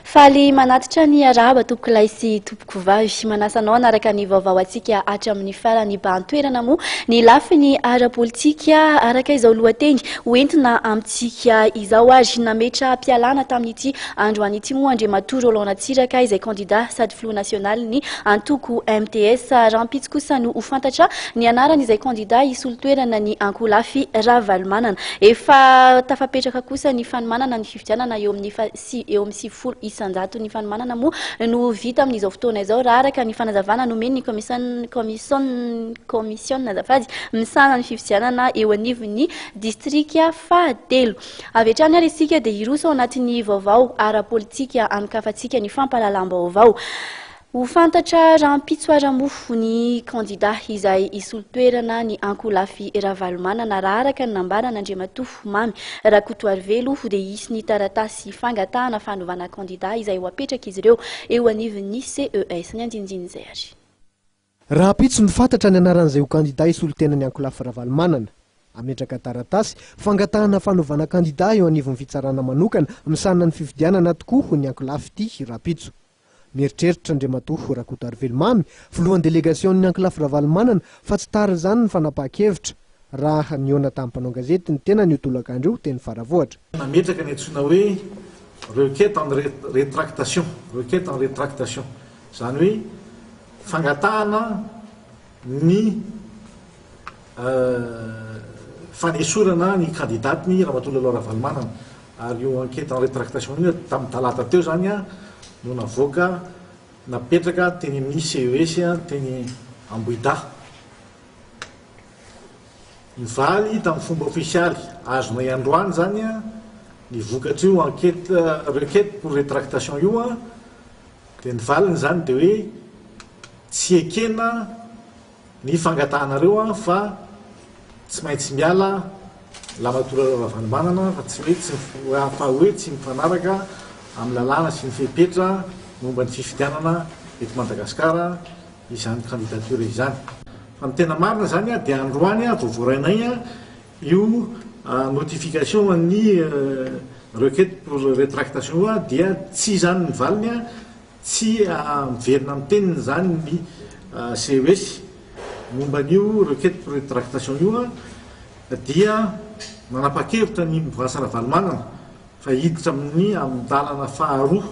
Faly manatitra ny araba tompoko lay sy tompoko vavy manasanao anaraka ny vaovao atsika hatramin'ny farany ban-toerana moa ny lafiny ara-politika araka izao lohateny hoentina amintsika izao ary nametra mpialana tamin'ity androany ity moa Andriamatoa Roland Natsiraka izay candidat sady filoha nasionaly ny antoko MTS rahampitsy kosa no ho fantatra ny anaran'izay candidat hisolo-toerana ny Ankolafy Ravalomanana efa tafapetraka kosa ny fanomanana ny fifidianana eo amin'ny sivifolo isanjato ny fanomanana moa no vita amin'izao fotoana izao raha araka ny fanazavana nomeny ny commission azafady misana ny fifidianana eo anivon'ny distrika fahatelo avy hatrany ary isika dia hiroso ao anatin'ny vaovao ara-politika ankafatsika ny fampahalalam-baovao ho fantatra rahampitsoara-mofo ny candidat izay hisolo-toerana ny Ankolafy Ravalomanana raha araka ny nambarana Andriamatoa Mamy Rakotoarivelo dia hisy ny taratasy fangatahana fanovana candidat izay ho apetraka izy ireo eo anivon'ny CES ny andinindiny izay ary. Rahampitso ny fantatra ny anaran'izay ho candidat hisolo-tena ny Ankolafy Ravalomanana. Ametraka taratasy fangatahana fanovana candidat eo anivon'ny fitsarana manokana misana ny fifidianana tokoa ny Ankolafy ity rahampitso. Mieritreritra Andriamatoa Rakotoarivelo Mamy filohan'ny delegation'ny Ankolafy Ravalomanana fa tsy tara zany ny fanapahan-kevitra raha niona tamin'ny mpanao gazety ny tena ny otolakandreo teny faravohatra. Nametraka ny antsoina hoe requête en rétractation zany hoe fangatahana ny fanesorana ny candidatny Ramatoa Laloha Ravalomanana ary io enquête en rétractation io tamin'ny talata teo zany no navoaka napetraka teny amin'ny CES teny Ambohida nivaly tamin'ny fomba ofisialy azonay androany zany ny vokatra io enquête requête pour rétractation io dia nivaliny zany dia hoe tsy ekena ny fangatahanareo fa tsy maintsy miala Ramatoa Ravalomanana fa hoe tsy mifanaraka amin'ny lalàna sy ny fepetra momba ny fifidianana eto Madagasikara izany candidature izany. Fa ny tena marina zany dia androany voavoarainay io notification ny requête pour rétractation dia tsy zany nivaliny tsy miverina amin'ny teniny zany ny CES momba n'io requête pour rétractation io dia nanapa-kevitra ny Mivasa Ravalomanana fa hiditra amin'ny dalana faharoa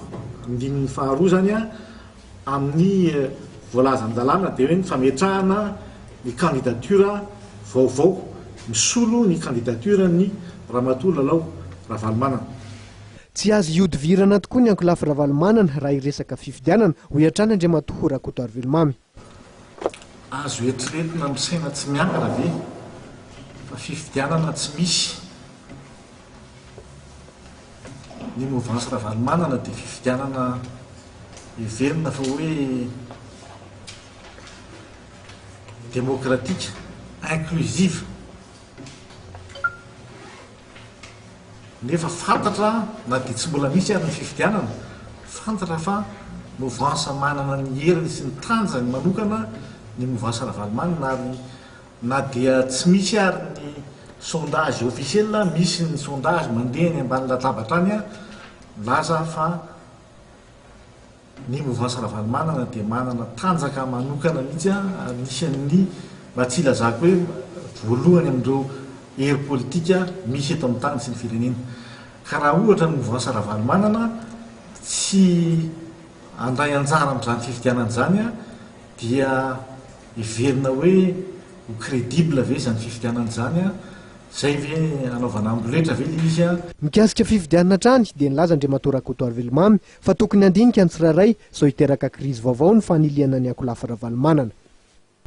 amin'ny faharoa zany amin'ny voalazan-dalàna dia hoe ny fametrahana ny candidature vaovao misolo ny candidature ny Ramatoa Laloha Ravalomanana. Tsy azo iodivirana tokoa ny Ankolafy Ravalomanana raha iresaka fifidianana ho hiatrany Andriamatoa Rakotoarivelo Mamy. Azo eritreretina amin'ny saina tsy miangana ve fa fifidianana tsy misy ny mouvance Ravalomanana dia fifidianana heverina fa hoe démocratique inclusive nefa fantatra na dia tsy mbola misy ary ny fifidianana fantatra fa mouvance manana ny heriny sy ny tanjany manokana ny mouvance Ravalomanana ary na dia tsy misy ary ny sondage officiel misy ny sondage mandeha ny ambany latabatra any laza fa ny mouvance Ravalomanana dia manana tanjaka manokana mihitsy anisan'ny mba tsy ilazako hoe voalohany amin'ireo hery politika misy eto amin'ny tany sy ny firenena ka raha ohatra ny mouvance Ravalomanana tsy andray anjara amin'izany fifidianana zany dia hiverina hoe ho crédible ve zany fifidianana zany zay ve anaovana amboletra ve izy mikasika fifidianana trany dia nilaza Andriamatoa Rakotoarivelo Mamy fa tokony handinika ny tsirairay izao hiteraka krizy vaovao ny faniliana ny Ankolafy Ravalomanana.